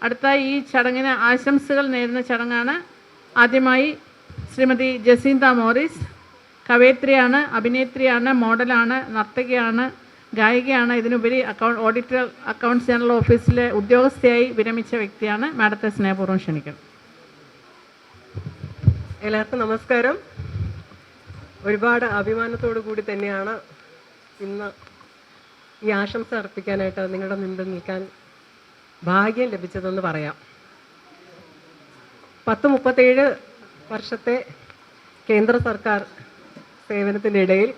അടുത്ത ഈ ചടങ്ങിന് ആശംസകൾ നേരുന്ന ചടങ്ങാണ്. ആദ്യമായി ശ്രീമതി ജസീന്ത മോറിസ്. കവയിത്രിയാണ്, അഭിനേത്രിയാണ്, മോഡലാണ്, നർത്തകിയാണ്, ഗായികയാണ്. ഇതിനുപരി ഓഡിറ്റർ അക്കൗണ്ട്സ് ജനറൽ ഓഫീസിലെ ഉദ്യോഗസ്ഥയായി വിരമിച്ച വ്യക്തിയാണ്. മാഡത്തെ സ്നേഹപൂർവ്വം ക്ഷണിക്കണം. എല്ലാവർക്കും നമസ്കാരം. ഒരുപാട് അഭിമാനത്തോടു കൂടി തന്നെയാണ് ഇന്ന് ഈ ആശംസ അർപ്പിക്കാനായിട്ട് നിങ്ങളുടെ മുൻപിൽ നിൽക്കാൻ ഭാഗ്യം ലഭിച്ചതെന്ന് പറയാം. 37 വർഷത്തെ കേന്ദ്ര സർക്കാർ സേവനത്തിൻ്റെ ഇടയിൽ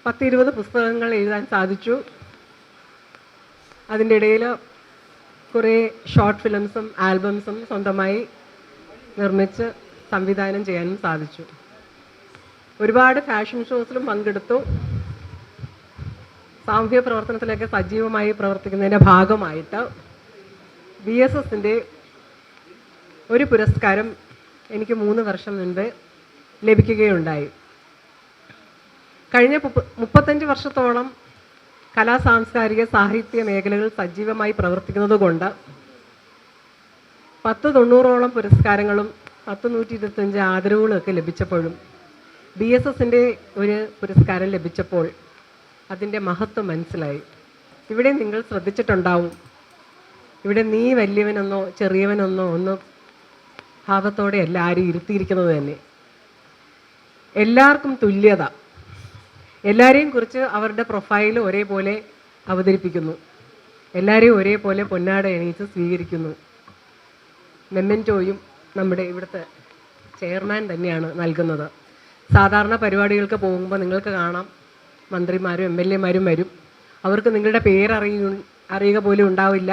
10-20 പുസ്തകങ്ങൾ എഴുതാൻ സാധിച്ചു. അതിൻ്റെ ഇടയിൽ കുറേ ഷോർട്ട് ഫിലിംസും ആൽബംസും സ്വന്തമായി നിർമ്മിച്ച് സംവിധാനം ചെയ്യാനും സാധിച്ചു. ഒരുപാട് ഫാഷൻ ഷോസിലും പങ്കെടുത്തു. സാമൂഹ്യ പ്രവർത്തനത്തിലൊക്കെ സജീവമായി പ്രവർത്തിക്കുന്നതിൻ്റെ ഭാഗമായിട്ട് BSSൻ്റെ ഒരു പുരസ്കാരം എനിക്ക് 3 വർഷം മുൻപ് ലഭിക്കുകയുണ്ടായി. കഴിഞ്ഞ 35 വർഷത്തോളം കലാ സാംസ്കാരിക സാഹിത്യ മേഖലകൾ സജീവമായി പ്രവർത്തിക്കുന്നത് കൊണ്ട് 10-90ഓളം പുരസ്കാരങ്ങളും 125 ആദരവുകളും ഒക്കെ ലഭിച്ചപ്പോഴും BSSൻ്റെ ഒരു പുരസ്കാരം ലഭിച്ചപ്പോൾ അതിൻ്റെ മഹത്വം മനസ്സിലായി. ഇവിടെ നിങ്ങൾ ശ്രദ്ധിച്ചിട്ടുണ്ടാവും, ഇവിടെ നീ വലിയവനെന്നോ ചെറിയവനെന്നോ ഒന്ന് ഭാവത്തോടെ എല്ലാവരും ഇരുത്തിയിരിക്കുന്നത് തന്നെ. എല്ലാവർക്കും തുല്യത, എല്ലാവരെയും കുറിച്ച് അവരുടെ പ്രൊഫൈൽ ഒരേപോലെ അവതരിപ്പിക്കുന്നു, എല്ലാവരെയും ഒരേപോലെ പൊന്നാട എണീച്ച് സ്വീകരിക്കുന്നു. മെമ്മൻറ്റോയും നമ്മുടെ ഇവിടുത്തെ ചെയർമാൻ തന്നെയാണ് നൽകുന്നത്. സാധാരണ പരിപാടികൾക്ക് പോകുമ്പോൾ നിങ്ങൾക്ക് കാണാം മന്ത്രിമാരും MLAമാരും വരും. അവർക്ക് നിങ്ങളുടെ അറിയുക പോലും ഉണ്ടാവില്ല,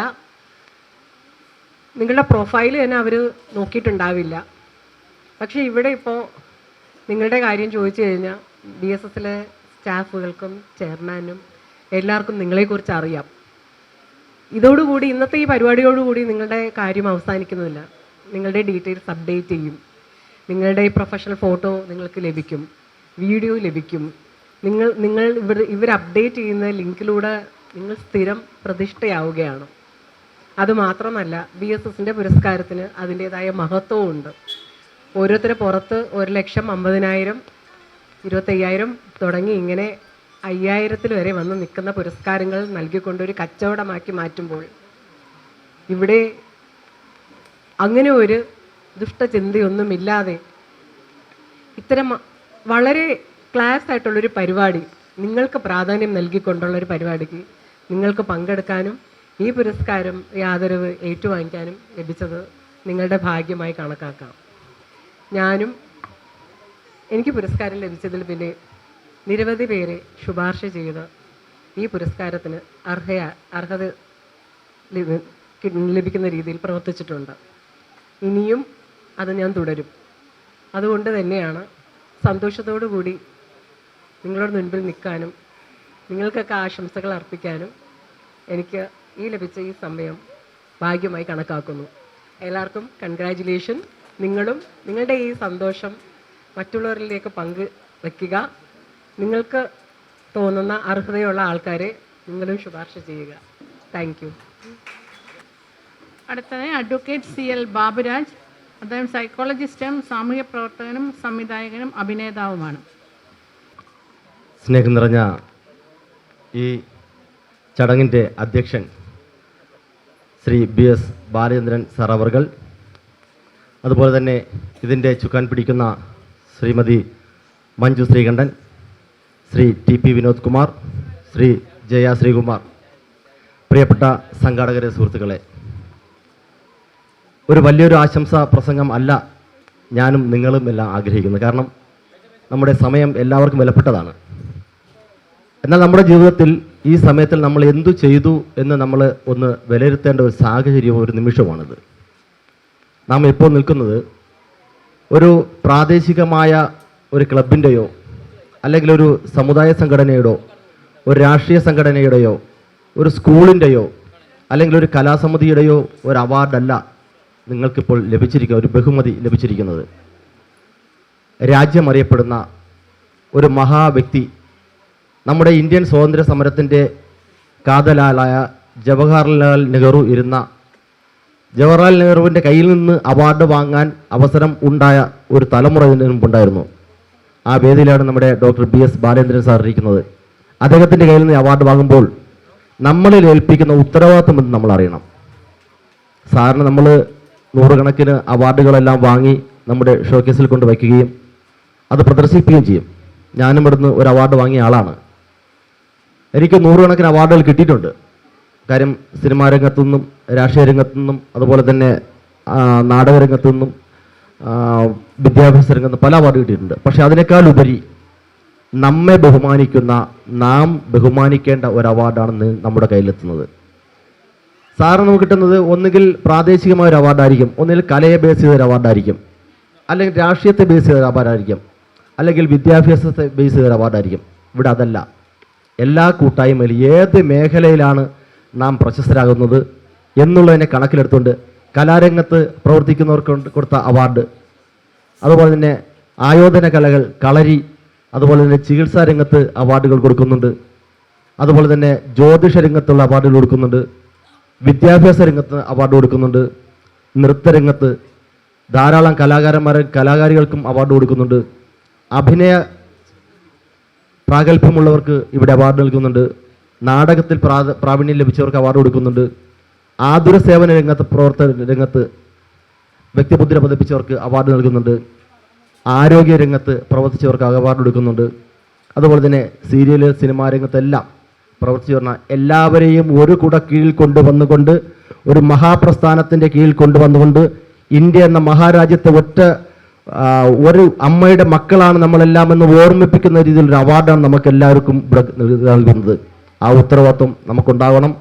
നിങ്ങളുടെ പ്രൊഫൈൽ തന്നെ അവർ നോക്കിയിട്ടുണ്ടാവില്ല. പക്ഷേ ഇവിടെ ഇപ്പോൾ നിങ്ങളുടെ കാര്യം ചോദിച്ചു കഴിഞ്ഞാൽ BSSലെ സ്റ്റാഫുകൾക്കും ചെയർമാനും എല്ലാവർക്കും നിങ്ങളെക്കുറിച്ച് അറിയാം. ഇതോടുകൂടി ഇന്നത്തെ ഈ പരിപാടിയോടുകൂടി നിങ്ങളുടെ കാര്യം അവസാനിക്കുന്നില്ല. നിങ്ങളുടെ ഡീറ്റെയിൽസ് അപ്ഡേറ്റ് ചെയ്യും. നിങ്ങളുടെ പ്രൊഫഷണൽ ഫോട്ടോ നിങ്ങൾക്ക് ലഭിക്കും, വീഡിയോ ലഭിക്കും. നിങ്ങൾ ഇവർ അപ്ഡേറ്റ് ചെയ്യുന്ന ലിങ്കിലൂടെ നിങ്ങൾ സ്ഥിരം പ്രതിഷ്ഠയാവുകയാണ്. അതുമാത്രമല്ല BSSൻ്റെ പുരസ്കാരത്തിന് അതിൻ്റേതായ മഹത്വവും ഉണ്ട്. ഓരോരുത്തരെ പുറത്ത് 1,50,000, 25,000 തുടങ്ങി ഇങ്ങനെ 5,000 വരെ വന്ന് നിൽക്കുന്ന പുരസ്കാരങ്ങൾ നൽകിക്കൊണ്ടൊരു കച്ചവടമാക്കി മാറ്റുമ്പോൾ ഇവിടെ അങ്ങനെ ഒരു ദുഷ്ടചിന്തയൊന്നുമില്ലാതെ ഇത്തരം വളരെ ക്ലാസ് ആയിട്ടുള്ളൊരു പരിപാടി, നിങ്ങൾക്ക് പ്രാധാന്യം നൽകിക്കൊണ്ടുള്ളൊരു പരിപാടിക്ക് നിങ്ങൾക്ക് പങ്കെടുക്കാനും ഈ പുരസ്കാരം, ഈ ആദരവ് ഏറ്റുവാങ്ങിക്കാനും ലഭിച്ചത് നിങ്ങളുടെ ഭാഗ്യമായി കണക്കാക്കാം. എനിക്ക് പുരസ്കാരം ലഭിച്ചതിൽ പിന്നെ നിരവധി പേരെ ശുപാർശ ചെയ്ത് ഈ പുരസ്കാരത്തിന് അർഹത ലഭിക്കുന്ന രീതിയിൽ പ്രവർത്തിച്ചിട്ടുണ്ട്. ഇനിയും അത് ഞാൻ തുടരും. അതുകൊണ്ട് തന്നെയാണ് സന്തോഷത്തോടു കൂടി നിങ്ങളുടെ മുൻപിൽ നിൽക്കാനും നിങ്ങൾക്കൊക്കെ ആശംസകൾ അർപ്പിക്കാനും എനിക്ക് ലഭിച്ച ഈ സമയം ഭാഗ്യമായി കണക്കാക്കുന്നു. എല്ലാവർക്കും കൺഗ്രാജുലേഷൻ. നിങ്ങളും നിങ്ങളുടെ ഈ സന്തോഷം മറ്റുള്ളവരിലേക്ക് പങ്കുവയ്ക്കുക. നിങ്ങൾക്ക് തോന്നുന്ന അർഹതയുള്ള ആൾക്കാരെ നിങ്ങളും ശുപാർശ ചെയ്യുക. Thank you. അടുത്തത് അഡ്വക്കേറ്റ് CL ബാബുരാജ്. അദ്ദേഹം സൈക്കോളജിസ്റ്റും സാമൂഹ്യ പ്രവർത്തകനും സംവിധായകനും അഭിനേതാവുമാണ്. സ്നേഹം നിറഞ്ഞ ഈ ചടങ്ങിൻ്റെ അധ്യക്ഷൻ ശ്രീ BS ബാലചന്ദ്രൻ സാർ അവർകൾ, അതുപോലെ തന്നെ ഇതിൻ്റെ ചുക്കാൻ പിടിക്കുന്ന ശ്രീമതി മഞ്ജു ശ്രീകണ്ഠൻ, ശ്രീ TP വിനോദ് കുമാർ, ശ്രീ ജയ ശ്രീകുമാർ, പ്രിയപ്പെട്ട സംഘാടകരെ, സുഹൃത്തുക്കളെ, ഒരു വലിയൊരു ആശംസാ പ്രസംഗം അല്ല ഞാനും നിങ്ങളും എല്ലാം ആഗ്രഹിക്കുന്നത്. കാരണം നമ്മുടെ സമയം എല്ലാവർക്കും വിലപ്പെട്ടതാണ്. എന്നാൽ നമ്മുടെ ജീവിതത്തിൽ ഈ സമയത്തിൽ നമ്മൾ എന്തു ചെയ്തു എന്ന് നമ്മൾ ഒന്ന് വിലയിരുത്തേണ്ട ഒരു സാഹചര്യവും ഒരു നിമിഷമാണിത്. നാം ഇപ്പോൾ നിൽക്കുന്നത് ഒരു പ്രാദേശികമായ ഒരു ക്ലബിൻ്റെയോ അല്ലെങ്കിൽ ഒരു സമുദായ സംഘടനയുടെയോ ഒരു രാഷ്ട്രീയ സംഘടനയുടെയോ ഒരു സ്കൂളിൻ്റെയോ അല്ലെങ്കിൽ ഒരു കലാസമിതിയുടെയോ ഒരു അവാർഡല്ല നിങ്ങൾക്കിപ്പോൾ ലഭിച്ചിരിക്കുന്ന ഒരു ബഹുമതി ലഭിച്ചിരിക്കുന്നത്. രാജ്യം അറിയപ്പെടുന്ന ഒരു മഹാവ്യക്തി, നമ്മുടെ ഇന്ത്യൻ സ്വാതന്ത്ര്യ സമരത്തിൻ്റെ കാതലായ ജവഹർലാൽ നെഹ്റു ഇരുന്ന ജവഹർലാൽ നെഹ്റുവിൻ്റെ കയ്യിൽ നിന്ന് അവാർഡ് വാങ്ങാൻ അവസരം ഉണ്ടായ ഒരു തലമുറ ഇതിന് മുമ്പുണ്ടായിരുന്നു. ആ വേദിയിലാണ് നമ്മുടെ ഡോക്ടർ BS ബാലേന്ദ്രൻ സാർ ഇരിക്കുന്നത്. അദ്ദേഹത്തിൻ്റെ കയ്യിൽ നിന്ന് അവാർഡ് വാങ്ങുമ്പോൾ നമ്മളിൽ ഏൽപ്പിക്കുന്ന ഉത്തരവാദിത്വം എന്ന് നമ്മൾ അറിയണം. സാറിന് നമ്മൾ നൂറുകണക്കിന് അവാർഡുകളെല്ലാം വാങ്ങി നമ്മുടെ ഷോക്കേസിൽ കൊണ്ട് വയ്ക്കുകയും അത് പ്രദർശിപ്പിക്കുകയും ചെയ്യും. ഞാനും ഇവിടുന്ന് ഒരു അവാർഡ് വാങ്ങിയ ആളാണ്. എനിക്ക് നൂറുകണക്കിന് അവാർഡുകൾ കിട്ടിയിട്ടുണ്ട്. കാര്യം സിനിമാ രംഗത്തു നിന്നും രാഷ്ട്രീയ രംഗത്തു നിന്നും അതുപോലെ തന്നെ നാടക രംഗത്തു നിന്നും വിദ്യാഭ്യാസ രംഗത്ത് പല അവാർഡ് കിട്ടിയിട്ടുണ്ട്. പക്ഷെ അതിനേക്കാൾ ഉപരി നമ്മെ ബഹുമാനിക്കുന്ന, നാം ബഹുമാനിക്കേണ്ട ഒരു അവാർഡാണ് നമ്മുടെ കയ്യിലെത്തുന്നത്. സാറിന് നമുക്ക് കിട്ടുന്നത് ഒന്നുകിൽ പ്രാദേശികമായ ഒരു അവാർഡായിരിക്കും, ഒന്നുകിൽ കലയെ ബേസ് ചെയ്ത ഒരു അവാർഡായിരിക്കും, അല്ലെങ്കിൽ രാഷ്ട്രീയത്തെ ബേസ് ചെയ്ത ഒരു അവാർഡായിരിക്കും, അല്ലെങ്കിൽ വിദ്യാഭ്യാസത്തെ ബേസ് ചെയ്ത ഒരു അവാർഡായിരിക്കും. ഇവിടെ അതല്ല. എല്ലാ കൂട്ടായ്മയിലും ഏത് മേഖലയിലാണ് നാം പ്രശസ്തരാകുന്നത് എന്നുള്ളതിനെ കണക്കിലെടുത്തുകൊണ്ട് കലാരംഗത്ത് പ്രവർത്തിക്കുന്നവർക്ക് കൊടുത്ത അവാർഡ്, അതുപോലെ തന്നെ ആയോധന കലകൾ, കളരി, അതുപോലെ തന്നെ ചികിത്സാ രംഗത്ത് അവാർഡുകൾ കൊടുക്കുന്നുണ്ട്, അതുപോലെ തന്നെ ജ്യോതിഷ രംഗത്തുള്ള അവാർഡുകൾ കൊടുക്കുന്നുണ്ട്, വിദ്യാഭ്യാസ രംഗത്ത് അവാർഡ് കൊടുക്കുന്നുണ്ട്, നൃത്തരംഗത്ത് ധാരാളം കലാകാരികൾക്കും അവാർഡ് കൊടുക്കുന്നുണ്ട്, അഭിനയ പ്രാഗൽഭ്യമുള്ളവർക്ക് ഇവിടെ അവാർഡ് നൽകുന്നുണ്ട്, നാടകത്തിൽ പ്രാവീണ്യം ലഭിച്ചവർക്ക് അവാർഡ് കൊടുക്കുന്നുണ്ട്, ആതുര സേവന രംഗത്ത് വ്യക്തിമുദ്ര പതിപ്പിച്ചവർക്ക് അവാർഡ് നൽകുന്നുണ്ട്, ആരോഗ്യ രംഗത്ത് പ്രവർത്തിച്ചവർക്ക് അവാർഡ് കൊടുക്കുന്നുണ്ട്, അതുപോലെ തന്നെ സീരിയൽ സിനിമാ രംഗത്തെല്ലാം പ്രവർത്തിച്ചു പറഞ്ഞാൽ എല്ലാവരെയും ഒരു കുട കീഴിൽ കൊണ്ടുവന്നുകൊണ്ട്, ഒരു മഹാപ്രസ്ഥാനത്തിൻ്റെ കീഴിൽ കൊണ്ടുവന്നുകൊണ്ട് ഇന്ത്യ എന്ന മഹാരാജ്യത്തെ ഒരു അമ്മയുടെ മക്കളാണ് നമ്മളെല്ലാം എന്ന് ഓർമ്മിപ്പിക്കുന്ന രീതിയിലൊരു അവാർഡാണ് നമുക്ക് എല്ലാവർക്കും നൽകുന്നത്. ആ ഉത്തരവാദിത്വം നമുക്കുണ്ടാകണം.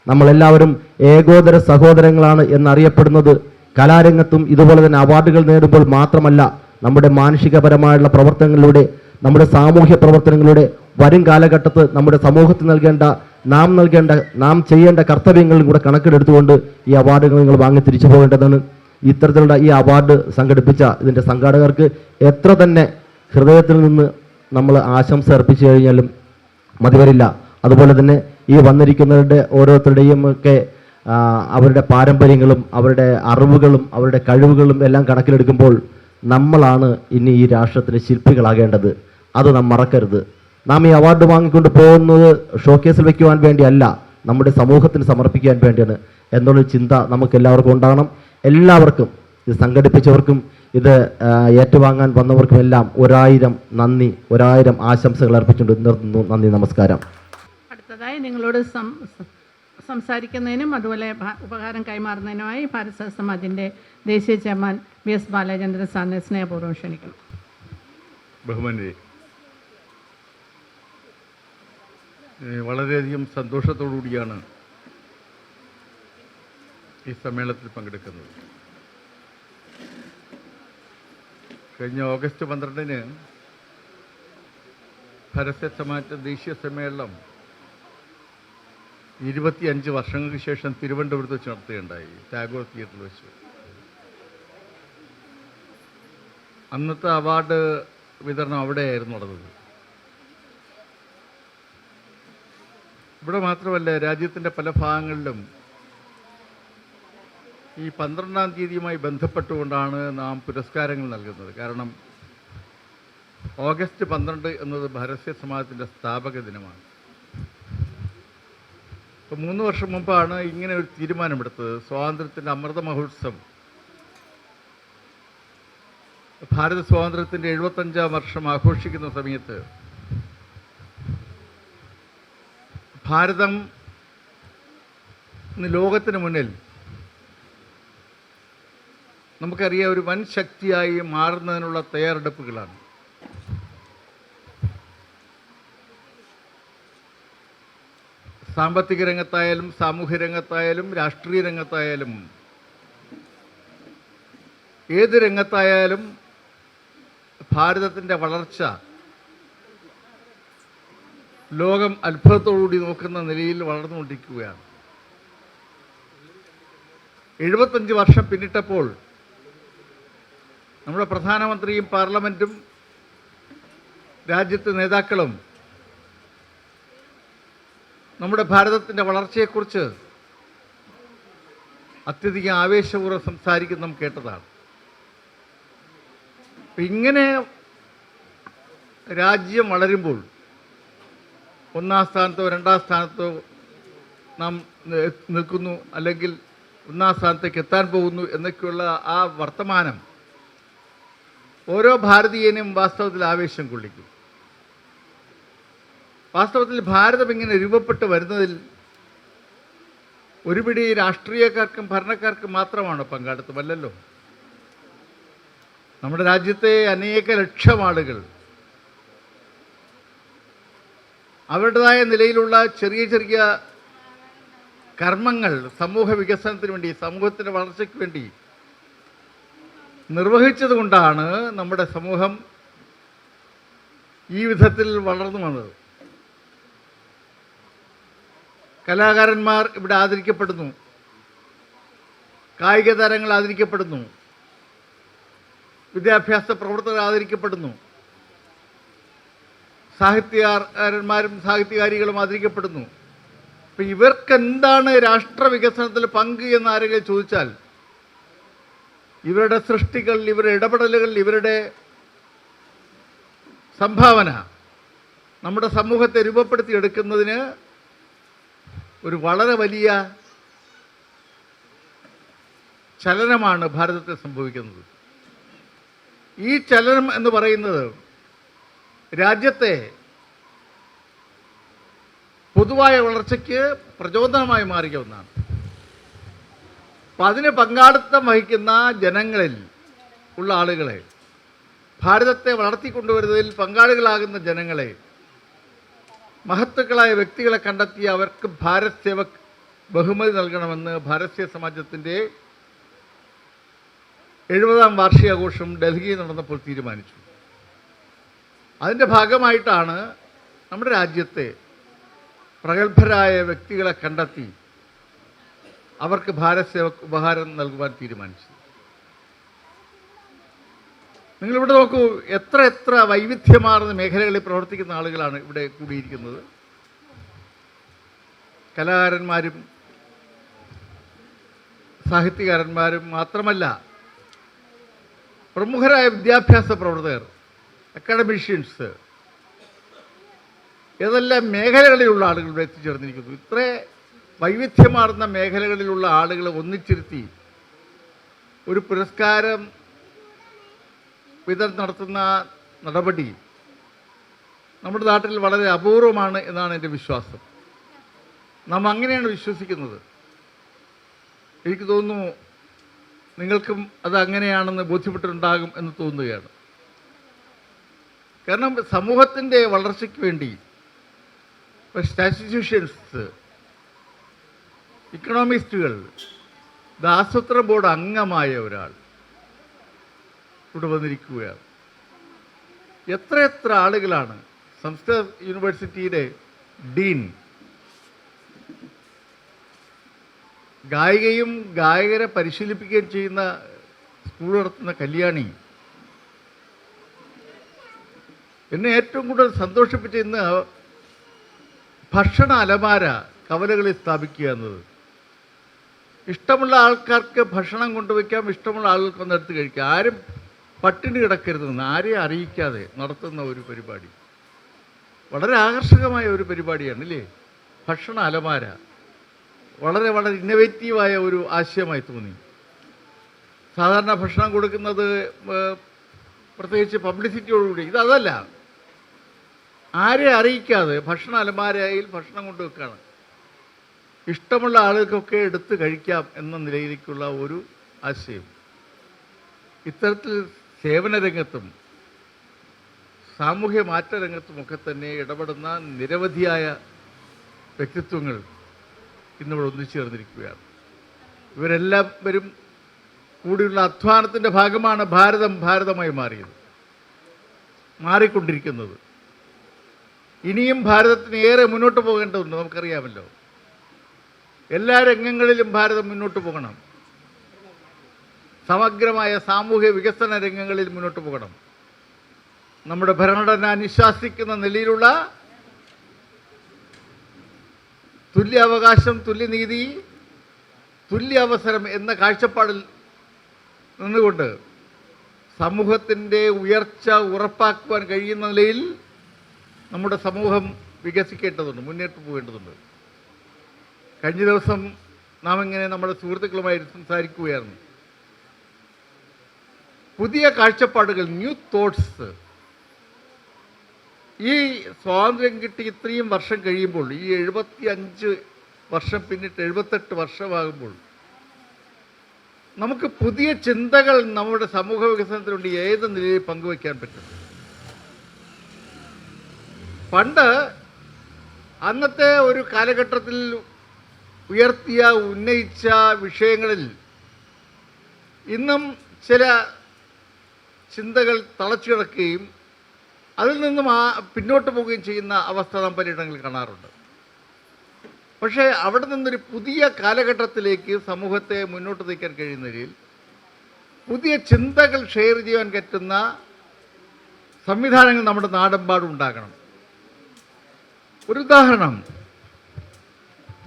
നമ്മളെല്ലാവരും ഏകോദര സഹോദരങ്ങളാണ് എന്നറിയപ്പെടുന്നത് കലാരംഗത്തും ഇതുപോലെ തന്നെ അവാർഡുകൾ നേടുമ്പോൾ മാത്രമല്ല, നമ്മുടെ മാനുഷികപരമായുള്ള പ്രവർത്തനങ്ങളിലൂടെ, നമ്മുടെ സാമൂഹ്യ പ്രവർത്തനങ്ങളിലൂടെ വരും കാലഘട്ടത്ത് നമ്മുടെ സമൂഹത്തിൽ നാം ചെയ്യേണ്ട കർത്തവ്യങ്ങളും കൂടെ കണക്കിലെടുത്തുകൊണ്ട് ഈ അവാർഡുകൾ നിങ്ങൾ വാങ്ങി തിരിച്ചു പോകേണ്ടതാണ്. ഇത്തരത്തിലുള്ള ഈ അവാർഡ് സംഘടിപ്പിച്ച ഇതിൻ്റെ സംഘാടകർക്ക് എത്ര തന്നെ ഹൃദയത്തിൽ നിന്ന് നമ്മൾ ആശംസ അർപ്പിച്ചു കഴിഞ്ഞാലും മതിവരില്ല. അതുപോലെ തന്നെ ഈ വന്നിരിക്കുന്നവരുടെ ഓരോരുത്തരുടെയും ഒക്കെ അവരുടെ പാരമ്പര്യങ്ങളും അവരുടെ അറിവുകളും അവരുടെ കഴിവുകളും എല്ലാം കണക്കിലെടുക്കുമ്പോൾ നമ്മളാണ് ഇനി ഈ രാഷ്ട്രത്തിലെ ശില്പികളാകേണ്ടത്. അത് നാം മറക്കരുത്. നാം ഈ അവാർഡ് വാങ്ങിക്കൊണ്ട് പോകുന്നത് ഷോക്കേസിൽ വയ്ക്കുവാൻ വേണ്ടിയല്ല, നമ്മുടെ സമൂഹത്തിന് സമർപ്പിക്കാൻ വേണ്ടിയാണ് എന്നുള്ളൊരു ചിന്ത നമുക്ക് എല്ലാവർക്കും ഉണ്ടാകണം. എല്ലാവർക്കും, ഇത് സംഘടിപ്പിച്ചവർക്കും ഇത് ഏറ്റുവാങ്ങാൻ വന്നവർക്കും എല്ലാം 1000 നന്ദി, 1000 ആശംസകൾ അർപ്പിച്ചുകൊണ്ട് നിർത്തുന്നു. നന്ദി, നമസ്കാരം. അടുത്തതായി നിങ്ങളോട് സംസാരിക്കുന്നതിനും അതുപോലെ ഉപഹാരം കൈമാറുന്നതിനുമായി ഭാരത സമാജിൻ്റെ ദേശീയ ചെയർമാൻ BS ബാലചന്ദ്രൻ സാറിനെ സ്നേഹപൂർവ്വം ക്ഷണിക്കണം. ബഹുമാനരെ, വളരെയധികം സന്തോഷത്തോടുകൂടിയാണ് ഈ സമ്മേളനത്തിൽ പങ്കെടുക്കുന്നത്. കഴിഞ്ഞ ഓഗസ്റ്റ് 12-ന് ഭാരത സമാജ് ദേശീയ സമ്മേളനം 25 വർഷങ്ങൾക്ക് ശേഷം തിരുവനന്തപുരത്ത് വെച്ച് നടത്തുകയുണ്ടായി, ടാഗോർ തിയേറ്ററിൽ വെച്ച്. അന്നത്തെ അവാർഡ് വിതരണം അവിടെയായിരുന്നു നടന്നത്. ഇവിടെ മാത്രമല്ല, രാജ്യത്തിൻ്റെ പല ഭാഗങ്ങളിലും ഈ 12-ാം തീയതിയുമായി ബന്ധപ്പെട്ടുകൊണ്ടാണ് നാം പുരസ്കാരങ്ങൾ നൽകുന്നത്. കാരണം ഓഗസ്റ്റ് 12 എന്നത് ഭാരതീയ സമാജത്തിൻ്റെ സ്ഥാപക ദിനമാണ്. ഇപ്പോൾ 3 വർഷം മുമ്പാണ് ഇങ്ങനെ ഒരു തീരുമാനമെടുത്തത്. സ്വാതന്ത്ര്യത്തിൻ്റെ അമൃത മഹോത്സവം, ഭാരത സ്വാതന്ത്ര്യത്തിൻ്റെ 75-ാം വർഷം ആഘോഷിക്കുന്ന സമയത്ത് ഭാരതം ഇന്ന് ലോകത്തിന് മുന്നിൽ നമുക്കറിയാം ഒരു വൻ ശക്തിയായി മാറുന്നതിനുള്ള തയ്യാറെടുപ്പുകളാണ്. സാമ്പത്തിക രംഗത്തായാലും സാമൂഹ്യ രംഗത്തായാലും രാഷ്ട്രീയ രംഗത്തായാലും ഏത് രംഗത്തായാലും ഭാരതത്തിൻ്റെ വളർച്ച ലോകം അത്ഭുതത്തോടുകൂടി നോക്കുന്ന നിലയിൽ വളർന്നുകൊണ്ടിരിക്കുകയാണ്. 75 വർഷം പിന്നിട്ടപ്പോൾ നമ്മുടെ പ്രധാനമന്ത്രിയും പാർലമെൻറ്റും രാജ്യത്തെ നേതാക്കളും നമ്മുടെ ഭാരതത്തിൻ്റെ വളർച്ചയെക്കുറിച്ച് അത്യധികം ആവേശപൂർവ്വം സംസാരിക്കുന്ന നാം കേട്ടതാണ്. അപ്പം ഇങ്ങനെ രാജ്യം വളരുമ്പോൾ ഒന്നാം സ്ഥാനത്തോ രണ്ടാം സ്ഥാനത്തോ നാം നിൽക്കുന്നു, അല്ലെങ്കിൽ ഒന്നാം സ്ഥാനത്തേക്ക് എത്താൻ പോകുന്നു എന്നൊക്കെയുള്ള ആ വർത്തമാനം ഓരോ ഭാരതീയനും വാസ്തവത്തിൽ ആവേശം കൊള്ളിക്കും. വാസ്തവത്തിൽ ഭാരതം ഇങ്ങനെ രൂപപ്പെട്ട് വരുന്നതിൽ ഒരുപിടി രാഷ്ട്രീയക്കാർക്കും ഭരണക്കാർക്കും മാത്രമാണ് പങ്കാളിത്തമല്ലല്ലോ. നമ്മുടെ രാജ്യത്തെ അനേക ലക്ഷം ആളുകൾ അവരുടേതായ നിലയിലുള്ള ചെറിയ ചെറിയ കർമ്മങ്ങൾ സമൂഹ വികസനത്തിന് വേണ്ടി, സമൂഹത്തിൻ്റെ വളർച്ചയ്ക്ക് വേണ്ടി നിർവഹിച്ചതുകൊണ്ടാണ് നമ്മുടെ സമൂഹം ഈ വിധത്തിൽ വളർന്നു വന്നത്. കലാകാരന്മാർ ഇവിടെ ആദരിക്കപ്പെടുന്നു, കായിക താരങ്ങൾ ആദരിക്കപ്പെടുന്നു, വിദ്യാഭ്യാസ പ്രവർത്തകർ ആദരിക്കപ്പെടുന്നു, സാഹിത്യകാരന്മാരും സാഹിത്യകാരികളും ആദരിക്കപ്പെടുന്നു. അപ്പം ഇവർക്കെന്താണ് രാഷ്ട്ര വികസനത്തിൽ പങ്ക് എന്ന് ആരെങ്കിലും ചോദിച്ചാൽ ഇവരുടെ സൃഷ്ടികൾ, ഇവരുടെ ഇടപെടലുകൾ, ഇവരുടെ സംഭാവന നമ്മുടെ സമൂഹത്തെ രൂപപ്പെടുത്തിയെടുക്കുന്നതിന് ഒരു വളരെ വലിയ ചലനമാണ് ഭാരതത്തിൽ സംഭവിക്കുന്നത്. ഈ ചലനം എന്ന് പറയുന്നത് രാജ്യത്തെ പൊതുവായ വളർച്ചയ്ക്ക് പ്രചോദനമായി മാറിയ ഒന്നാണ്. അപ്പം അതിന് പങ്കാളിത്തം വഹിക്കുന്ന ജനങ്ങളിൽ ഉള്ള ആളുകളെ, ഭാരതത്തെ വളർത്തിക്കൊണ്ടുവരുന്നതിൽ പങ്കാളികളാകുന്ന ജനങ്ങളെ, മഹത്തുക്കളായ വ്യക്തികളെ കണ്ടെത്തി അവർക്ക് ഭാരത് സേവക് ബഹുമതി നൽകണമെന്ന് ഭാരതീയ സമാജത്തിൻ്റെ 70ാം വാർഷികാഘോഷം ഡൽഹിയിൽ നടന്നപ്പോൾ തീരുമാനിച്ചു. അതിൻ്റെ ഭാഗമായിട്ടാണ് നമ്മുടെ രാജ്യത്തെ പ്രഗത്ഭരായ വ്യക്തികളെ കണ്ടെത്തി അവർക്ക് ഭാരത് സേവക് ഉപഹാരം നൽകുവാൻ തീരുമാനിച്ചത്. നിങ്ങളിവിടെ നോക്കൂ, എത്ര എത്ര വൈവിധ്യമാർന്ന മേഖലകളിൽ പ്രവർത്തിക്കുന്ന ആളുകളാണ് ഇവിടെ കൂടിയിരിക്കുന്നത്. കലാകാരന്മാരും സാഹിത്യകാരന്മാരും മാത്രമല്ല, പ്രമുഖരായ വിദ്യാഭ്യാസ പ്രവർത്തകർ, അക്കാഡമിഷ്യൻസ്, ഏതെല്ലാം മേഖലകളിലുള്ള ആളുകൾ ഇവിടെ എത്തിച്ചേർന്നിരിക്കുന്നു. ഇത്ര വൈവിധ്യമാർന്ന മേഖലകളിലുള്ള ആളുകളെ ഒന്നിച്ചിരുത്തി ഒരു പുരസ്കാരം വിതരണം നടത്തുന്ന നടപടി നമ്മുടെ നാട്ടിൽ വളരെ അപൂർവമാണ് എന്നാണ് എൻ്റെ വിശ്വാസം. നാം അങ്ങനെയാണ് വിശ്വസിക്കുന്നത്. എനിക്ക് തോന്നുന്നു നിങ്ങൾക്കും അത് അങ്ങനെയാണെന്ന് ബോധ്യപ്പെട്ടിട്ടുണ്ടാകും എന്ന് തോന്നുകയാണ്. കാരണം സമൂഹത്തിൻ്റെ വളർച്ചയ്ക്ക് വേണ്ടി സ്റ്റാറ്റിസ്റ്റീഷ്യൻസ്, ഇക്കണോമിസ്റ്റുകൾ, ആസൂത്രണ ബോർഡ് അംഗമായ ഒരാൾ ഇവിടെ വന്നിരിക്കുകയാണ്. എത്ര എത്ര ആളുകളാണ്, സംസ്കൃത യൂണിവേഴ്സിറ്റിയുടെ ഡീൻ, ഗായികയും ഗായകരെ പരിശീലിപ്പിക്കുകയും ചെയ്യുന്ന സ്കൂൾ നടത്തുന്ന കല്യാണി. എന്നെ ഏറ്റവും കൂടുതൽ സന്തോഷിപ്പിച്ച ഇന്ന് ഭക്ഷണ അലമാര കവലകളിൽ സ്ഥാപിക്കുക എന്നത്. ഇഷ്ടമുള്ള ആൾക്കാർക്ക് ഭക്ഷണം കൊണ്ടുവയ്ക്കാം, ഇഷ്ടമുള്ള ആളുകൾക്ക് വന്നെടുത്ത് കഴിക്കാം, ആരും പട്ടിണി കിടക്കരുതെന്ന് ആരെയും അറിയിക്കാതെ നടത്തുന്ന ഒരു പരിപാടി. വളരെ ആകർഷകമായ ഒരു പരിപാടിയാണ് അല്ലേ ഭക്ഷണ അലമാര. വളരെ വളരെ ഇന്നൊവേറ്റീവായ ഒരു ആശയമായി തോന്നി. സാധാരണ ഭക്ഷണം കൊടുക്കുന്നത് പ്രത്യേകിച്ച് പബ്ലിസിറ്റിയോടുകൂടി, ഇതല്ല, ആരെ അറിയിക്കാതെ ഭക്ഷണ അലമാരയിൽ ഭക്ഷണം കൊണ്ടുവെക്കുകയാണ്. ഇഷ്ടമുള്ള ആളുകൾക്കൊക്കെ എടുത്ത് കഴിക്കാം എന്ന നിലയിലേക്കുള്ള ഒരു ആശയം. ഇത്തരത്തിൽ സേവന രംഗത്തും സാമൂഹ്യ മാറ്റ രംഗത്തുമൊക്കെ തന്നെ ഇടപെടുന്ന നിരവധിയായ വ്യക്തിത്വങ്ങൾ ഇന്നിവിടെ ഒന്നിച്ചേർന്നിരിക്കുകയാണ്. ഇവരെല്ലാവരും കൂടിയുള്ള അധ്വാനത്തിൻ്റെ ഭാഗമാണ് ഭാരതമായി മാറിക്കൊണ്ടിരിക്കുന്നത്. ഇനിയും ഭാരതത്തിന് ഏറെ മുന്നോട്ട് പോകേണ്ടതുണ്ട്. നമുക്കറിയാമല്ലോ, എല്ലാ രംഗങ്ങളിലും ഭാരതം മുന്നോട്ട് പോകണം. സമഗ്രമായ സാമൂഹ്യ വികസന രംഗങ്ങളിൽ മുന്നോട്ട് പോകണം. നമ്മുടെ ഭരണഘടന അനുശാസിക്കുന്ന നിലയിലുള്ള തുല്യാവകാശം, തുല്യനീതി, തുല്യ അവസരം എന്ന കാഴ്ചപ്പാടിൽ നിന്നുകൊണ്ട് സമൂഹത്തിൻ്റെ ഉയർച്ച ഉറപ്പാക്കുവാൻ കഴിയുന്ന നിലയിൽ നമ്മുടെ സമൂഹം വികസിക്കേണ്ടതുണ്ട്, മുന്നേറ്റ് പോകേണ്ടതുണ്ട്. കഴിഞ്ഞ ദിവസം നാം ഇങ്ങനെ നമ്മുടെ സുഹൃത്തുക്കളുമായി സംസാരിക്കുകയായിരുന്നു. പുതിയ കാഴ്ചപ്പാടുകൾ, ന്യൂ തോട്ട്സ്. ഈ സ്വാതന്ത്ര്യം കിട്ടി ഇത്രയും വർഷം കഴിയുമ്പോൾ, ഈ 75 വർഷം പിന്നിട്ട് 78 വർഷമാകുമ്പോൾ നമുക്ക് പുതിയ ചിന്തകൾ നമ്മുടെ സമൂഹ വികസനത്തിനുവേണ്ടി ഏത് നിലയിൽ പങ്കുവയ്ക്കാൻ പറ്റും. പണ്ട് അന്നത്തെ ഒരു കാലഘട്ടത്തിൽ ഉന്നയിച്ച വിഷയങ്ങളിൽ ഇന്നും ചില ചിന്തകൾ തളച്ചു കിടക്കുകയും അതിൽ നിന്നും പിന്നോട്ട് പോവുകയും ചെയ്യുന്ന അവസ്ഥ നാം പലയിടങ്ങളിൽ കാണാറുണ്ട്. പക്ഷേ അവിടെ നിന്നൊരു പുതിയ കാലഘട്ടത്തിലേക്ക് സമൂഹത്തെ മുന്നോട്ട് നയിക്കാൻ കഴിയുന്നതിൽ പുതിയ ചിന്തകൾ ഷെയർ ചെയ്യാൻ പറ്റുന്ന സംവിധാനങ്ങൾ നമ്മുടെ നാടെമ്പാടും ഉണ്ടാകണം. ഒരു ഉദാഹരണം,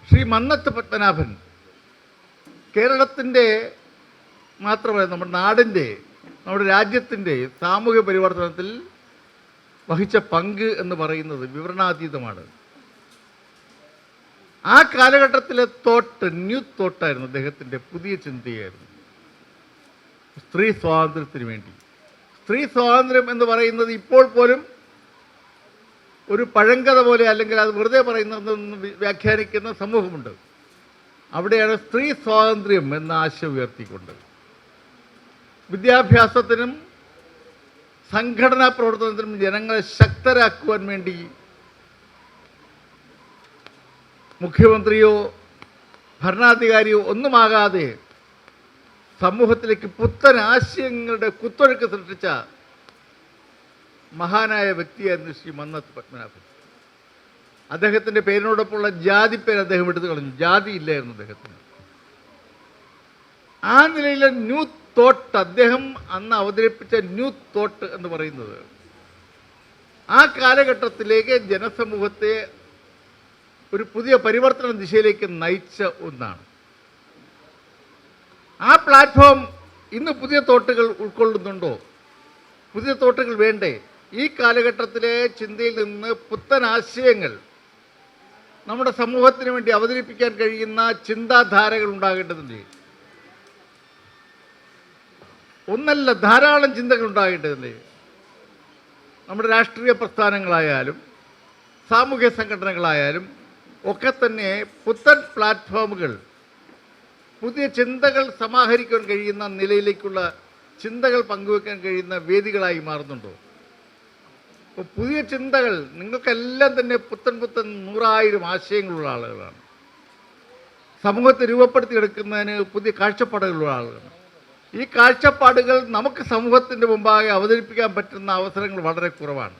ശ്രീ മന്നത്ത് പത്മനാഭൻ കേരളത്തിൻ്റെ മാത്രമല്ല നമ്മുടെ നാടിൻ്റെ, നമ്മുടെ രാജ്യത്തിൻ്റെ സാമൂഹ്യ പരിവർത്തനത്തിൽ വഹിച്ച പങ്ക് എന്ന് പറയുന്നത് വിവരണാതീതമാണ്. ആ കാലഘട്ടത്തിലെ ന്യൂ തോട്ടായിരുന്നു അദ്ദേഹത്തിൻ്റെ, പുതിയ ചിന്തയായിരുന്നു സ്ത്രീ സ്വാതന്ത്ര്യത്തിന് വേണ്ടി. സ്ത്രീ സ്വാതന്ത്ര്യം എന്ന് പറയുന്നത് ഇപ്പോൾ പോലും ഒരു പഴങ്കഥ പോലെ, അല്ലെങ്കിൽ അത് വെറുതെ പറയുന്നതെന്ന് വ്യാഖ്യാനിക്കുന്ന സമൂഹമുണ്ട്. അവിടെയാണ് സ്ത്രീ സ്വാതന്ത്ര്യം എന്ന ആശയം ഉയർത്തിക്കൊണ്ട് വിദ്യാഭ്യാസത്തിനും സംഘടനാ പ്രവർത്തനത്തിനും ജനങ്ങളെ ശക്തരാക്കുവാൻ വേണ്ടി മുഖ്യമന്ത്രിയോ ഭരണാധികാരിയോ ഒന്നുമാകാതെ സമൂഹത്തിലേക്ക് പുത്തൻ ആശയങ്ങളുടെ കുത്തൊഴുക്ക് സൃഷ്ടിച്ച മഹാനായ വ്യക്തിയായിരുന്നു ശ്രീ മന്നത്ത് പത്മനാഭൻ. അദ്ദേഹത്തിൻ്റെ പേരിനോടൊപ്പമുള്ള ജാതി പേര് അദ്ദേഹം എടുത്തു കളഞ്ഞു. ജാതി ഇല്ലായിരുന്നു അദ്ദേഹത്തിന്. ആ നിലയിലെ ന്യൂ തോട്ട്, അദ്ദേഹം അന്ന് അവതരിപ്പിച്ച ന്യൂ തോട്ട് എന്ന് പറയുന്നത് ആ കാലഘട്ടത്തിലേക്ക് ജനസമൂഹത്തെ ഒരു പുതിയ പരിവർത്തന ദിശയിലേക്ക് നയിച്ച ഒന്നാണ്. ആ പ്ലാറ്റ്ഫോം ഇന്ന് പുതിയ തോട്ടുകൾ ഉൾക്കൊള്ളുന്നുണ്ടോ? പുതിയ തോട്ടുകൾ വേണ്ടേ? ഈ കാലഘട്ടത്തിലെ ചിന്തയിൽ നിന്ന് പുത്തൻ ആശയങ്ങൾ നമ്മുടെ സമൂഹത്തിന് വേണ്ടി അവതരിപ്പിക്കാൻ കഴിയുന്ന ചിന്താധാരകൾ ഉണ്ടാകേണ്ടതുണ്ട്. ഒന്നല്ല, ധാരാളം ചിന്തകൾ ഉണ്ടാകേണ്ടതുണ്ട്. നമ്മുടെ രാഷ്ട്രീയ പ്രസ്ഥാനങ്ങളായാലും സാമൂഹ്യ സംഘടനകളായാലും ഒക്കെ തന്നെ പുത്തൻ പ്ലാറ്റ്ഫോമുകൾ, പുതിയ ചിന്തകൾ സമാഹരിക്കാൻ കഴിയുന്ന നിലയിലേക്കുള്ള ചിന്തകൾ പങ്കുവെക്കാൻ കഴിയുന്ന വേദികളായി മാറുന്നുണ്ടോ? അപ്പോൾ പുതിയ ചിന്തകൾ, നിങ്ങൾക്കെല്ലാം തന്നെ പുത്തൻ 100,000 ആശയങ്ങളുള്ള ആളുകളാണ്. സമൂഹത്തെ രൂപപ്പെടുത്തിയെടുക്കുന്നതിന് പുതിയ കാഴ്ചപ്പാടുകളുള്ള ആളുകളാണ്. ഈ കാഴ്ചപ്പാടുകൾ നമുക്ക് സമൂഹത്തിൻ്റെ മുമ്പാകെ അവതരിപ്പിക്കാൻ പറ്റുന്ന അവസരങ്ങൾ വളരെ കുറവാണ്.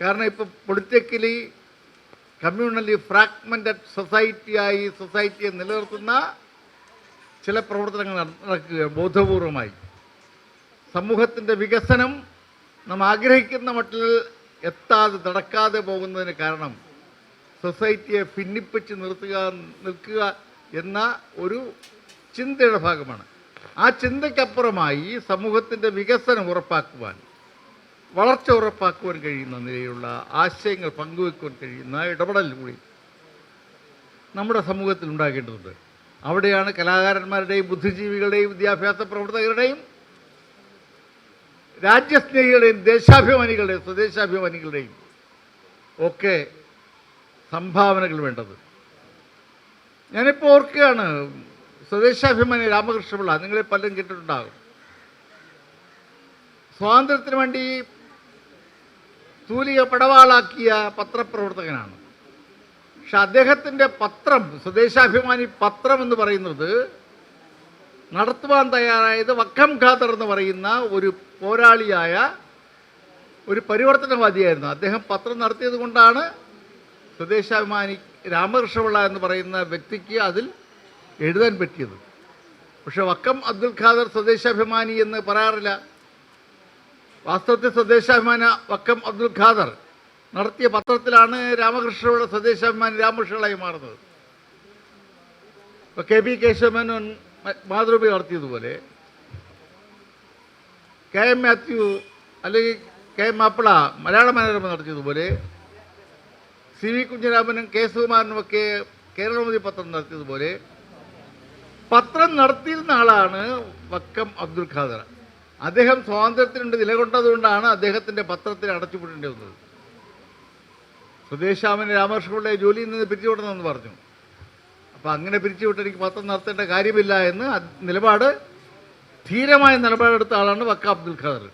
കാരണം ഇപ്പോൾ പൊളിറ്റിക്കലി കമ്മ്യൂണലി ഫ്രാഗ്മെൻറ്റഡ് സൊസൈറ്റിയെ നിലനിർത്തുന്ന ചില പ്രവർത്തനങ്ങൾ നടക്കുക ബോധപൂർവമായി. സമൂഹത്തിൻ്റെ വികസനം നാം ആഗ്രഹിക്കുന്ന മട്ടിൽ നടക്കാതെ പോകുന്നതിന് കാരണം സൊസൈറ്റിയെ ഭിന്നിപ്പിച്ച് നിൽക്കുക എന്ന ഒരു ചിന്തയുടെ ഭാഗമാണ്. ആ ചിന്തയ്ക്കപ്പുറമായി സമൂഹത്തിൻ്റെ വികസനം ഉറപ്പാക്കുവാൻ, വളർച്ച ഉറപ്പാക്കുവാൻ കഴിയുന്ന നിലയിലുള്ള ആശയങ്ങൾ പങ്കുവെക്കുവാൻ കഴിയുന്ന ഇടപെടൽ കൂടി നമ്മുടെ സമൂഹത്തിൽ ഉണ്ടാകേണ്ടതുണ്ട്. അവിടെയാണ് കലാകാരന്മാരുടെയും ബുദ്ധിജീവികളുടെയും വിദ്യാഭ്യാസ പ്രവർത്തകരുടെയും രാജ്യസ്നേഹികളുടെയും ദേശാഭിമാനികളുടെയും സ്വദേശാഭിമാനികളുടെയും ഒക്കെ സംഭാവനകൾ വേണ്ടത്. ഞാനിപ്പോൾ ഓർക്കുകയാണ്, സ്വദേശാഭിമാനി രാമകൃഷ്ണപിള്ള, നിങ്ങളെ പലരും കേട്ടിട്ടുണ്ടാകും. സ്വാതന്ത്ര്യത്തിന് വേണ്ടി തൂലിക പടവാളാക്കിയ പത്രപ്രവർത്തകനാണ്. പക്ഷെ അദ്ദേഹത്തിൻ്റെ പത്രം, സ്വദേശാഭിമാനി പത്രം എന്ന് പറയുന്നത് നടത്തുവാൻ തയ്യാറായത് വക്കം ഖാദർ എന്ന് പറയുന്ന ഒരു പോരാളിയായ ഒരു പരിവർത്തനവാദിയായിരുന്നു. അദ്ദേഹം പത്രം നടത്തിയത് കൊണ്ടാണ് സ്വദേശാഭിമാനി രാമകൃഷ്ണപിള്ള എന്ന് പറയുന്ന വ്യക്തിക്ക് അതിൽ എഴുതാൻ പറ്റിയത്. പക്ഷെ വക്കം അബ്ദുൽ ഖാദർ സ്വദേശാഭിമാനി എന്ന് പറയാറില്ല. വാസ്തവത്തിൽ സ്വദേശാഭിമാനി വക്കം അബ്ദുൽ ഖാദർ നടത്തിയ പത്രത്തിലാണ് രാമകൃഷ്ണപിള്ള സ്വദേശാഭിമാനി രാമകൃഷ്ണപിള്ളയായി മാറുന്നത്. ഇപ്പോൾ കെ പി കേശവമേനോൻ മാതൃഭൂമി നടത്തിയതുപോലെ, കെ എം മാത്യു അല്ലെങ്കിൽ കെ എം മാപ്പിള മലയാള മനോരമ നടത്തിയതുപോലെ, സി വി കുഞ്ഞിരാമനും കെ സുകുമാരനുമൊക്കെ കേരളമതി പത്രം നടത്തിയതുപോലെ പത്രം നടത്തിയിരുന്ന ആളാണ് വക്കം അബ്ദുൽ ഖാദർ. അദ്ദേഹം സ്വാതന്ത്ര്യത്തിനുണ്ട് നിലകൊണ്ടതുകൊണ്ടാണ് അദ്ദേഹത്തിൻ്റെ പത്രത്തിന് അടച്ചുപൂട്ടേണ്ടി വന്നത്. സ്വദേശാമന് രാമകൃഷ്ണപിള്ളയെ ജോലിയിൽ നിന്ന് പിരിച്ചുവിടണമെന്ന് പറഞ്ഞു. അപ്പോൾ അങ്ങനെ പിരിച്ചുവിട്ട് എനിക്ക് പത്രം നടത്തേണ്ട കാര്യമില്ല എന്ന് നിലപാട്, ധീരമായ നിലപാടെടുത്ത ആളാണ് വക്കം അബ്ദുൽ ഖാദർ.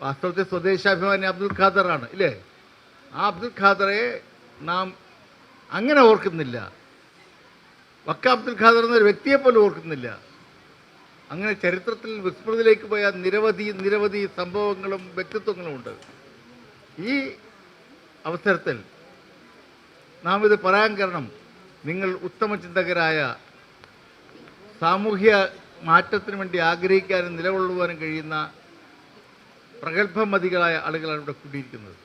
വാസ്തവത്തിൽ സ്വദേശാഭിമാനി അബ്ദുൽ ഖാദറാണ്, ഇല്ലേ? ആ അബ്ദുൽ ഖാദറെ നാം അങ്ങനെ ഓർക്കുന്നില്ല. വക്കം അബ്ദുൽ ഖാദർ എന്നൊരു വ്യക്തിയെപ്പോലും ഓർക്കുന്നില്ല. അങ്ങനെ ചരിത്രത്തിൽ വിസ്മൃതിയിലേക്ക് പോയ നിരവധി സംഭവങ്ങളും വ്യക്തിത്വങ്ങളും ഉണ്ട്. ഈ അവസരത്തിൽ നാം ഇത് പറയാൻ കാരണം, നിങ്ങൾ ഉത്തമ ചിന്തകരായ, സാമൂഹ്യ മാറ്റത്തിന് വേണ്ടി ആഗ്രഹിക്കാനും നിലകൊള്ളുവാനും കഴിയുന്ന പ്രഗത്ഭമതികളായ ആളുകളാണ് ഇവിടെ കൂടിയിരിക്കുന്നത്.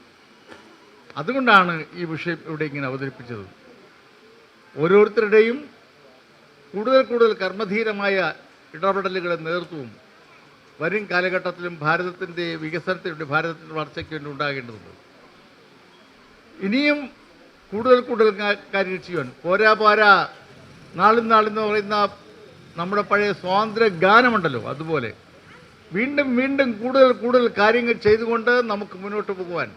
അതുകൊണ്ടാണ് ഈ വിഷയം ഇവിടെ ഇങ്ങനെ അവതരിപ്പിച്ചത്. ഓരോരുത്തരുടെയും കൂടുതൽ കർമ്മധീരമായ ഇടപെടലുകളുടെ നേതൃത്വവും വരും കാലഘട്ടത്തിലും ഭാരതത്തിൻ്റെ വികസനത്തിന് വേണ്ടി, ഭാരതത്തിൻ്റെ വളർച്ചയ്ക്ക് വേണ്ടി ഉണ്ടാകേണ്ടതുണ്ട്. ഇനിയും കൂടുതൽ കാര്യങ്ങൾ ചെയ്യുവാൻ പോരാ നാളെന്ന് പറയുന്ന നമ്മുടെ പഴയ സ്വാതന്ത്ര്യ ഗാനമുണ്ടല്ലോ, അതുപോലെ വീണ്ടും കൂടുതൽ കാര്യങ്ങൾ ചെയ്തുകൊണ്ട് നമുക്ക് മുന്നോട്ട് പോകുവാൻ,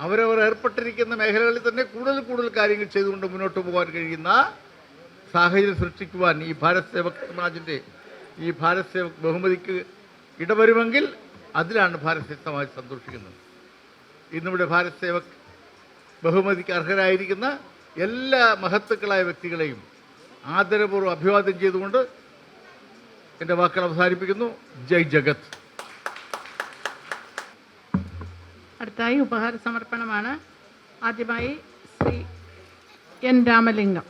അവരവർ ഏർപ്പെട്ടിരിക്കുന്ന മേഖലകളിൽ തന്നെ കൂടുതൽ കാര്യങ്ങൾ ചെയ്തുകൊണ്ട് മുന്നോട്ട് പോകാൻ കഴിയുന്ന സാഹചര്യം സൃഷ്ടിക്കുവാൻ ഈ ഭാരത് സേവക് സമാജിൻ്റെ, ഈ ഭാരത് സേവക് ബഹുമതിക്ക് ഇടവരുമെങ്കിൽ അതിലാണ് ഭാരത് സമാജ് സന്തോഷിക്കുന്നത്. ഇന്നിവിടെ ഭാരത് സേവക് ബഹുമതിക്ക് അർഹരായിരിക്കുന്ന എല്ലാ മഹത്തുക്കളായ വ്യക്തികളെയും ആദരപൂർവ്വം അഭിവാദ്യം ചെയ്തുകൊണ്ട് എൻ്റെ വാക്കുകൾ അവസാനിപ്പിക്കുന്നു. ജയ് ജഗത്. അടുത്തായി ഉപഹാര സമർപ്പണമാണ്. ആദ്യമായി Shri N Ramalingam.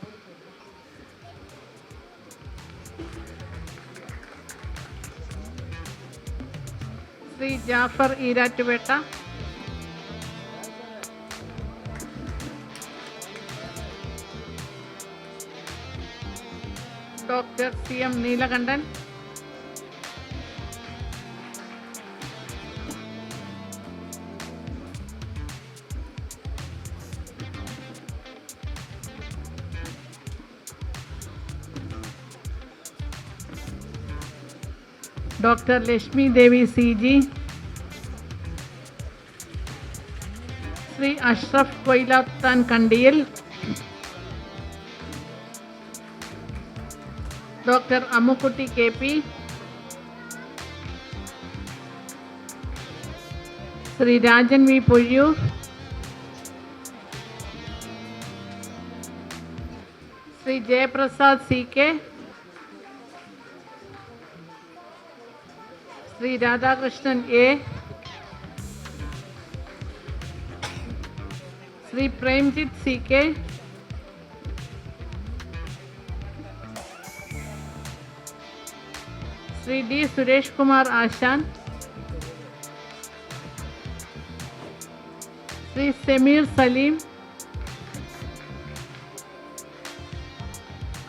Shri Jafar Erattupetta, doctor C M Neelakantan, doctor Lakshmi Devi C G, Shri Ashraf Koyilathan Kandiyil, doctor Ammukutty K P, Shri Rajan V Pozhiyoor, Shri Jayaprasad C K, Shri Radhakrishnan A, Shri Premjith C K, Shri D Suresh Kumar Asan, Shri Sameer Saleem,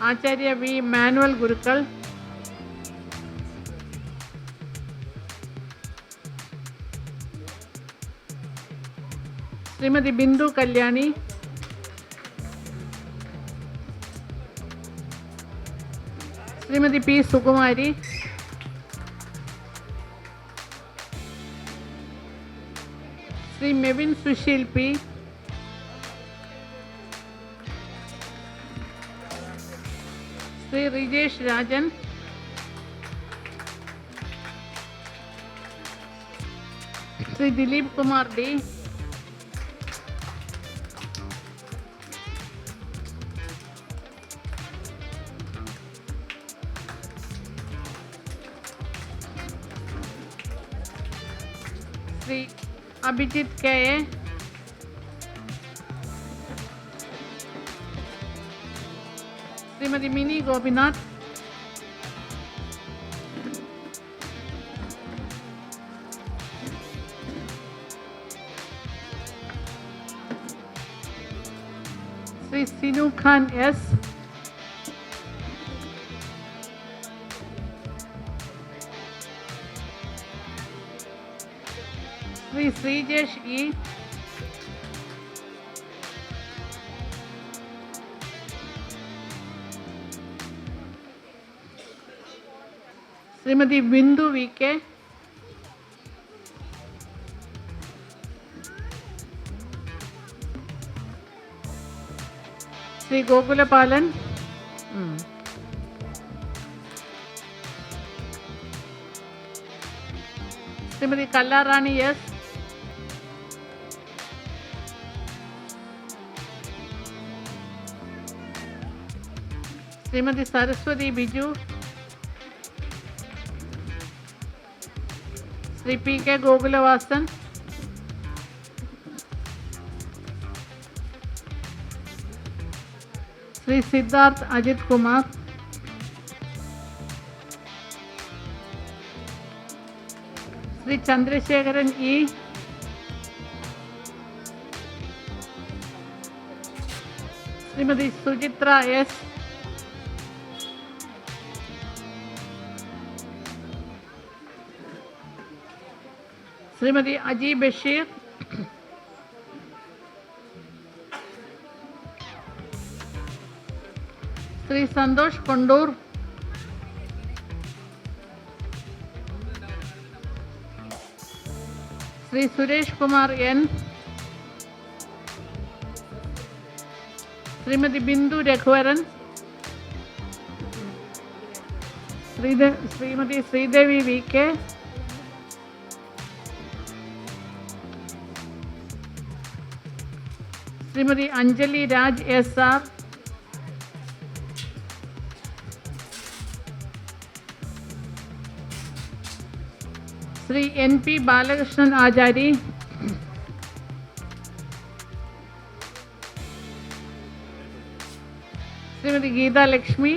Acharya V Manuel Gurukkal, Shrimati Bindu Kalyani, Shrimati P Sukumari, Shri Mevin Susheel P, Shri Rijesh Rajan, Shri Dileep Kumar D, Shri Abhijith K A, Shrimati Mini Gopinath, Shri Sinu Khan S, Shri Sreejesh E, Shrimati Bindu V K, Shri Gokulapalan, Shrimati Kallarani S, Shrimati Saraswathi Biju, Shri P K Gokulavasan, Shri Siddharth Ajith Kumar, Shri Chandrasekharan E, Shrimati Suchitra S, Shrimati Aji Basheer, Shri Santhosh Kondoor, Shri Suresh Kumar N, Shrimati Bindu Raghuvaran, Shrimati Sreedevi V K, Shrimati Anjali Raj S R, Shri N P Balakrishnan Achari, Shrimati Geetha Lakshmi,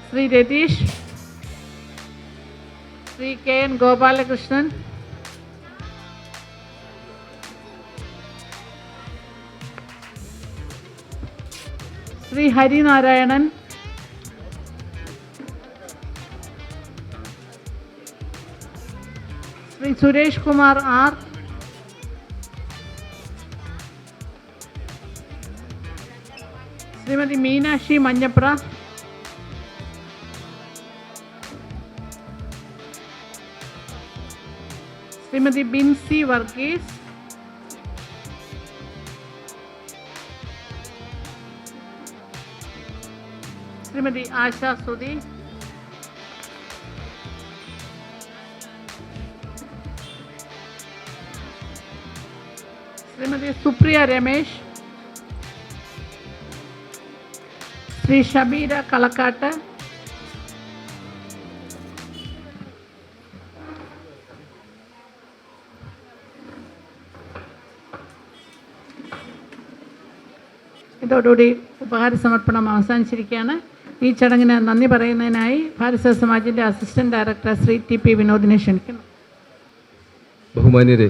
Shri Ratheesh, Shri K N Gopalakrishnan, Shri Harinarayanan, Shri Suresh Kumar R, Shrimati Meenakshi Manjapra, Shrimati Binsi Varghese, Shrimati Asha Sudhi, Shrimati Supriya Ramesh, Shri Shabeera Kalakkat, ഇതോടുകൂടി ഉപഹാര സമർപ്പണം അവസാനിച്ചിരിക്കുകയാണ്. ഈ ചടങ്ങിന് നന്ദി പറയുന്നതിനായി ഭാരത സമാജിൻ്റെ assistant director Shri T P വിനോദിനെ ക്ഷണിക്കുന്നു. ബഹുമാന്യരെ,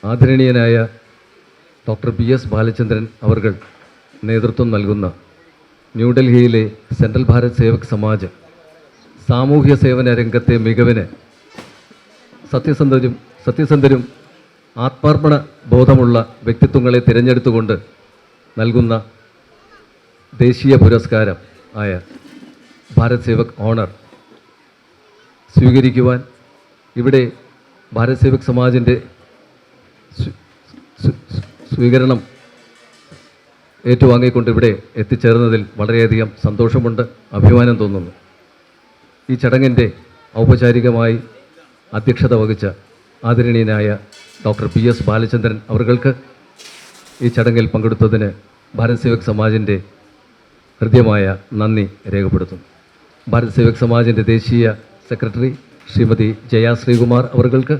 ആദരണീയനായ ഡോക്ടർ പി എസ് ബാലചന്ദ്രൻ അവർകൾ നേതൃത്വം നൽകുന്ന ന്യൂഡൽഹിയിലെ സെൻട്രൽ ഭാരത് സേവക് സമാജ് സാമൂഹ്യ സേവന രംഗത്തെ മികവിന് സത്യസന്ധരും ആത്മാർപ്പണ ബോധമുള്ള വ്യക്തിത്വങ്ങളെ തിരഞ്ഞെടുത്തുകൊണ്ട് നൽകുന്ന ദേശീയ പുരസ്കാരം ആയ ഭാരത് സേവക് ഓണർ സ്വീകരിക്കുവാൻ ഇവിടെ ഭാരത് സേവക് സമാജിൻ്റെ സ്വീകരണം ഏറ്റുവാങ്ങിക്കൊണ്ട് ഇവിടെ എത്തിച്ചേർന്നതിൽ വളരെയധികം സന്തോഷമുണ്ട്, അഭിമാനം തോന്നുന്നു. ഈ ചടങ്ങിൻ്റെ ഔപചാരികമായി അധ്യക്ഷത വഹിച്ച ആദരണീയനായ ഡോക്ടർ പി എസ് ബാലചന്ദ്രൻ അവർക്ക് ഈ ചടങ്ങിൽ പങ്കെടുത്തതിന് ഭാരത് സേവക് സമാജിൻ്റെ ഹൃദ്യമായ നന്ദി രേഖപ്പെടുത്തുന്നു. ഭാരത് സേവക് സമാജിൻ്റെ ദേശീയ സെക്രട്ടറി ശ്രീമതി ജയ ശ്രീകുമാർ അവർക്ക്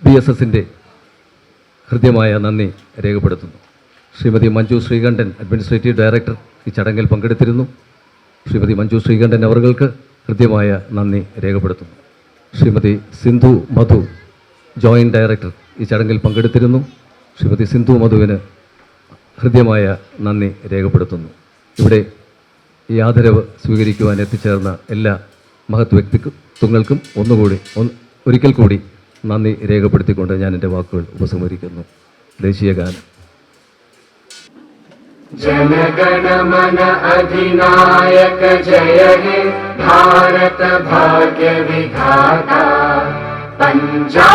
BSSൻ്റെ ഹൃദ്യമായ നന്ദി രേഖപ്പെടുത്തുന്നു. ശ്രീമതി മഞ്ജു ശ്രീകണ്ഠൻ അഡ്മിനിസ്ട്രേറ്റീവ് ഡയറക്ടർ ഈ ചടങ്ങിൽ പങ്കെടുത്തിരുന്നു. ശ്രീമതി മഞ്ജു ശ്രീകണ്ഠൻ അവർക്ക് ഹൃദ്യമായ നന്ദി രേഖപ്പെടുത്തുന്നു. ശ്രീമതി സിന്ധു മധു ജോയിൻറ്റ് ഡയറക്ടർ ഈ ചടങ്ങിൽ പങ്കെടുത്തിരുന്നു. ശ്രീമതി സിന്ധു മധുവിന് ഹൃദ്യമായ നന്ദി രേഖപ്പെടുത്തുന്നു. ഇവിടെ ഈ ആദരവ് സ്വീകരിക്കുവാൻ എത്തിച്ചേർന്ന എല്ലാ മഹത് വ്യക്തിത്വങ്ങൾക്കും ഒരിക്കൽ കൂടി നന്ദി രേഖപ്പെടുത്തിക്കൊണ്ട് ഞാൻ എൻ്റെ വാക്കുകൾ ഉപസംഹരിക്കുന്നു. ദേശീയഗാനം. जनगण मन अधिनायक जय हे भारत भाग्य विधाता पंजाब